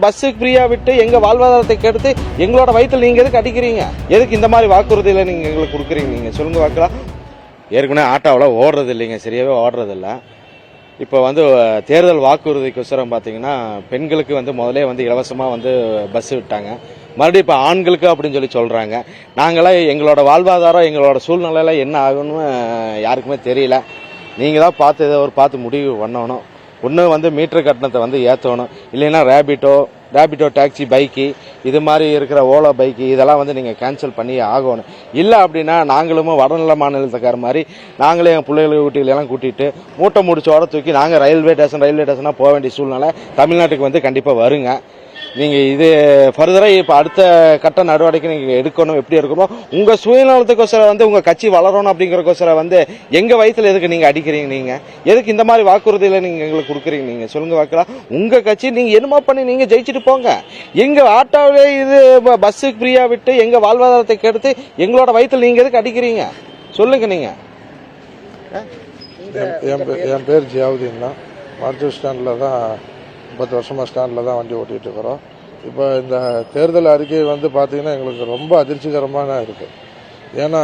பஸ்ஸுக்கு ஃப்ரீயா விட்டு எங்க வாழ்வாதாரத்தை கெடுத்து எங்களோட வயிற்றில் நீங்க எதுக்கு அடிக்கிறீங்க? எதுக்கு இந்த மாதிரி வாக்குறுதியில நீங்க எங்களுக்கு கொடுக்குறீங்க? நீங்க சொல்லுங்க பார்க்கலாம். ஏற்கனவே ஆட்டோவில் ஓடுறது இல்லைங்க, சரியாவே ஓடுறது இல்லை. இப்போ தேர்தல் வாக்குறுதிக்கோசரம் பார்த்தீங்கன்னா பெண்களுக்கு முதலே இலவசமாக பஸ் விட்டாங்க. மறுபடியும் இப்போ ஆண்களுக்கு அப்படின்னு சொல்லி சொல்கிறாங்க. நாங்களாம் எங்களோட வாழ்வாதாரம் எங்களோட சூழ்நிலையில் என்ன ஆகுன்னு யாருக்குமே தெரியல. நீங்கள் தான் பார்த்து முடிவு பண்ணணும். ஒன்று மீட்டர் கட்டணத்தை ஏற்றணும், இல்லைன்னா ரேபிட்டோ டாக்ஸி பைக்கு இது மாதிரி இருக்கிற ஓலோ பைக்கு இதெல்லாம் நீங்கள் கேன்சல் பண்ணி ஆகணும். இல்லை அப்படின்னா நாங்களும் வடநில மாநிலத்துக்கார மாதிரி நாங்களே என் பிள்ளைகளை வீட்டுகளெல்லாம் கூட்டிகிட்டு மூட்டை முடிச்சோட தூக்கி நாங்கள் ரயில்வே ஸ்டேஷனாக போக வேண்டிய சூழ்நிலை தமிழ்நாட்டுக்கு கண்டிப்பாக வருங்க. நீங்கள் இது ஃபர்தராக இப்போ அடுத்த கட்ட நடவடிக்கை நீங்கள் எடுக்கணும். எப்படி எடுக்கணும்? உங்கள் சுயநலத்துக்கோசரம் உங்கள் கட்சி வளரணும் அப்படிங்கிறக்கோசரம் எங்கள் வயிற்றில் எதுக்கு நீங்கள் அடிக்கிறீங்க? நீங்கள் எதுக்கு இந்த மாதிரி வாக்குறுதியில் நீங்கள் எங்களுக்கு கொடுக்குறீங்க? நீங்கள் சொல்லுங்க பார்க்கலாம். உங்கள் கட்சி நீங்கள் என்னமோ பண்ணி நீங்கள் ஜெயிச்சுட்டு போங்க. எங்கள் ஆட்டோவே இது பஸ்ஸுக்கு ஃப்ரீயாக விட்டு எங்கள் வாழ்வாதாரத்தை கெடுத்து எங்களோட வயிற்றில் நீங்கள் எதுக்கு அடிக்கிறீங்க? சொல்லுங்க. நீங்கள் என் பேர் ஜியாவுதீன் தான். மார்ஜூர் ஸ்டாண்டில் தான் 30 வருஷமாக ஸ்டாண்டில் தான் வண்டி ஓட்டிகிட்டு இருக்கிறோம். இப்போ இந்த தேர்தல் அறிக்கை பார்த்தீங்கன்னா எங்களுக்கு ரொம்ப அதிர்ச்சிகரமான இருக்குது. ஏன்னா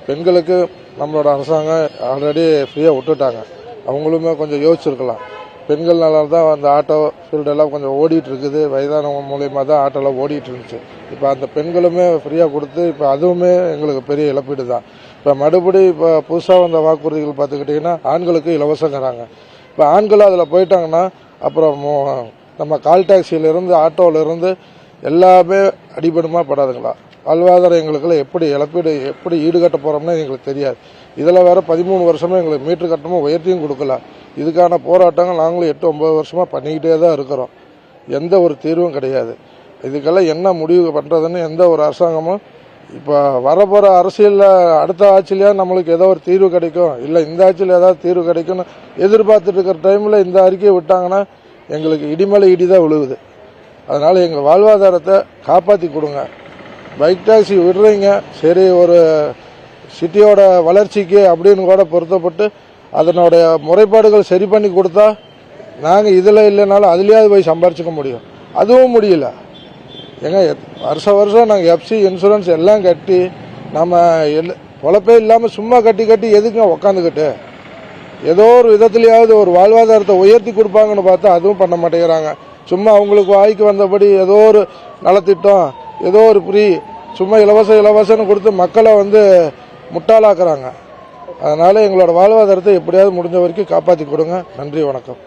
பெண்களுக்கு நம்மளோட அரசாங்கம் ஆல்ரெடி ஃப்ரீயாக விட்டுட்டாங்க. அவங்களுமே கொஞ்சம் யோசிச்சிருக்கலாம். பெண்கள்னால தான் அந்த ஆட்டோ ஃபீல்டெல்லாம் கொஞ்சம் ஓடிட்டு இருக்குது. வயதானவங்க மூலியமாக தான் ஆட்டோலாம் ஓடிட்டு இருந்துச்சு. இப்போ அந்த பெண்களுமே ஃப்ரீயாக கொடுத்து இப்போ அதுவுமே எங்களுக்கு பெரிய இழப்பீடு தான். இப்போ மறுபடி இப்போ புதுசாக வந்த வாக்குறுதிகள் பார்த்துக்கிட்டிங்கன்னா ஆண்களுக்கு இலவசங்கிறாங்க. இப்போ ஆண்களும் அதில் போயிட்டாங்கன்னா அப்புறம் நம்ம கால் டாக்ஸியிலிருந்து ஆட்டோவிலிருந்து எல்லாமே அடிபடுமா படாதுங்களா? வாழ்வாதாரம் எங்களுக்குள்ள எப்படி இழப்பீடு எப்படி ஈடுகட்ட போகிறோம்னு எங்களுக்கு தெரியாது. இதில் வேறு 13 வருஷமாக எங்களுக்கு மீட்டர் கட்டணமும் உயர்த்தியும் கொடுக்கல. இதுக்கான போராட்டங்கள் நாங்களும் 8-9 வருஷமாக பண்ணிக்கிட்டே தான் இருக்கிறோம். எந்த ஒரு தீர்வும் கிடையாது. இதுக்கெல்லாம் என்ன முடிவு பண்ணுறதுன்னு எந்த ஒரு அரசாங்கமும் இப்போ வரப்போகிற அரசியலில் அடுத்த ஆட்சியிலேயே நம்மளுக்கு ஏதோ ஒரு தீர்வு கிடைக்கும், இல்லை இந்த ஆட்சியில் ஏதாவது தீர்வு கிடைக்கும்னு எதிர்பார்த்துட்டு இருக்கிற டைமில் இந்த அறிக்கையை விட்டாங்கன்னா எங்களுக்கு இடிமலை இடிதான் விழுகுது. அதனால் எங்கள் வாழ்வாதாரத்தை காப்பாற்றி கொடுங்க. பைக் டாக்ஸி விடுறீங்க சரி, ஒரு சிட்டியோட வளர்ச்சிக்கு அப்படின்னு கூட பொருத்தப்பட்டு அதனுடைய முறைப்பாடுகள் சரி பண்ணி கொடுத்தா நாங்கள் இதில் இல்லைனாலும் அதுலேயாவது போய் சம்பாரிச்சிக்க முடியும். அதுவும் முடியல. ஏங்க வருஷம் நாங்கள் எஃப்சி இன்சூரன்ஸ் எல்லாம் கட்டி நம்ம பொழப்பே இல்லாமல் சும்மா கட்டி எதுக்குங்க உக்காந்துக்கிட்டு ஏதோ ஒரு விதத்துலையாவது ஒரு வாழ்வாதாரத்தை உயர்த்தி கொடுப்பாங்கன்னு பார்த்தா அதுவும் பண்ண மாட்டேங்கிறாங்க. சும்மா அவங்களுக்கு வாய்க்கு வந்தபடி ஏதோ ஒரு நலத்திட்டம் ஏதோ ஒரு ஃப்ரீ சும்மா இலவசன்னு கொடுத்து மக்களை முட்டாளாக்குறாங்க. அதனால எங்களோட வாழ்வாதாரத்தை எப்படியாவது முடிஞ்ச வரைக்கும் காப்பாற்றி கொடுங்க. நன்றி, வணக்கம்.